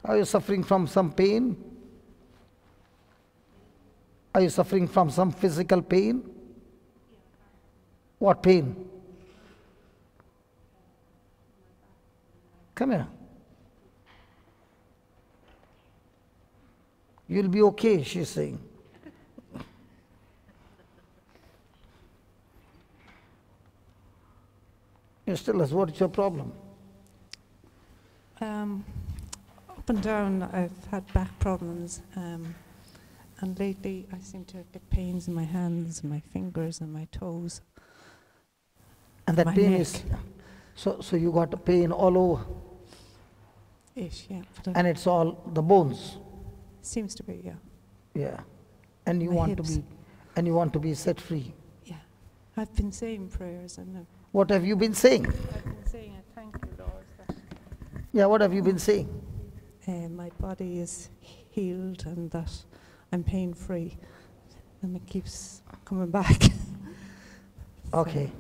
Are you suffering from some pain? Are you suffering from some physical pain? What pain? Come here. You'll be okay, she's saying. Just tell us, what is your problem? Up and down, I've had back problems, and lately I seem to get pains in my hands, and my fingers, and my toes. And that my pain neck. is, so you got a pain all over, Ish, yeah. But and it's all the bones. seems to be, yeah. Yeah. And you My want hips. to be set free. Yeah. I've been saying prayers, and What have you been saying? I've been saying, I thank you, Lord, that Yeah, what have you been saying? my body is healed and that I'm pain-free. And it keeps coming back. Okay.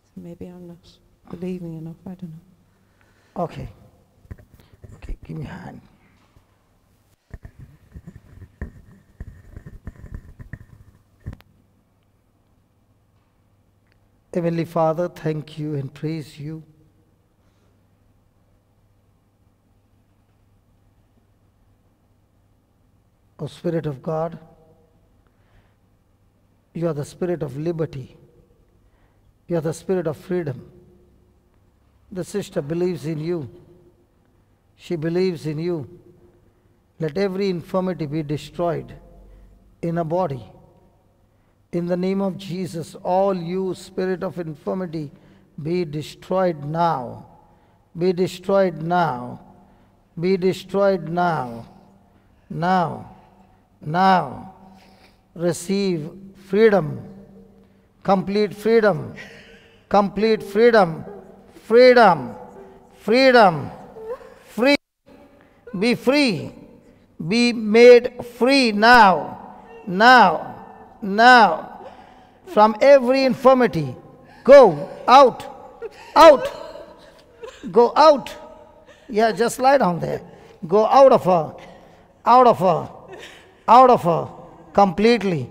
So maybe I'm not believing enough, I don't know. Okay. Okay, give me a hand. Heavenly Father, thank you and praise you. O Spirit of God, you are the Spirit of liberty. You are the Spirit of freedom. The sister believes in you. She believes in you. Let every infirmity be destroyed in her body. In the name of Jesus, all you spirit of infirmity, be destroyed now. Be destroyed now. Be destroyed now. Now. Now. Receive freedom. Complete freedom. Complete freedom. Freedom. Freedom. Free. Be free. Be made free now. Now. Now, from every infirmity, go out, out, go out. Yeah, just lie down there. Go out of her, out of her, out of her, completely,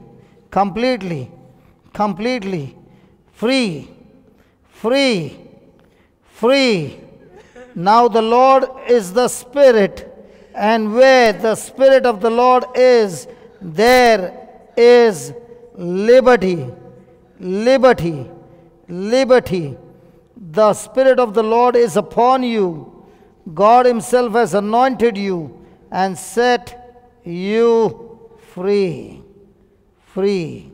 completely, completely, free, free, free. Now the Lord is the Spirit, and where the Spirit of the Lord is, there is liberty, liberty, liberty. The Spirit of the Lord is upon you. God Himself has anointed you and set you free, free,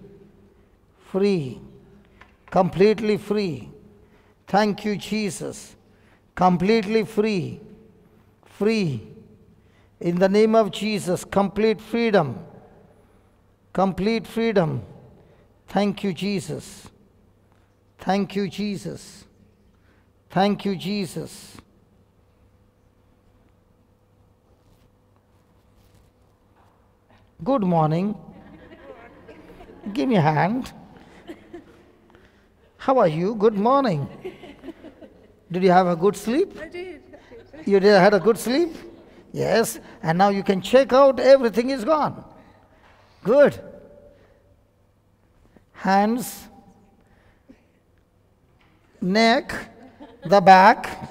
free, completely free. Thank you, Jesus. Completely free, free. In the name of Jesus, complete freedom. Complete freedom. Thank you, Jesus. Thank you, Jesus. Thank you, Jesus. Good morning. Give me a hand. How are you? Good morning. Did you have a good sleep? I did. You did had a good sleep? Yes. And now you can check out, everything is gone. Good. Hands, neck, the back,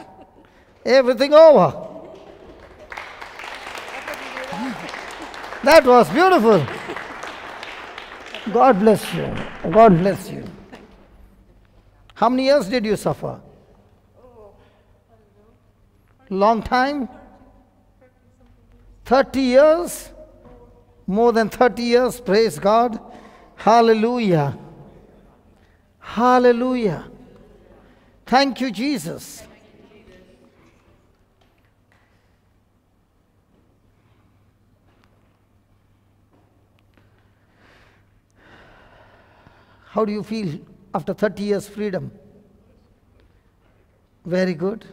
everything over. That was beautiful. God bless you. God bless you. How many years did you suffer? Long time? 30 years? More than 30 years, praise God. Hallelujah. Hallelujah. Thank you, Jesus. How do you feel after 30 years freedom? Very good.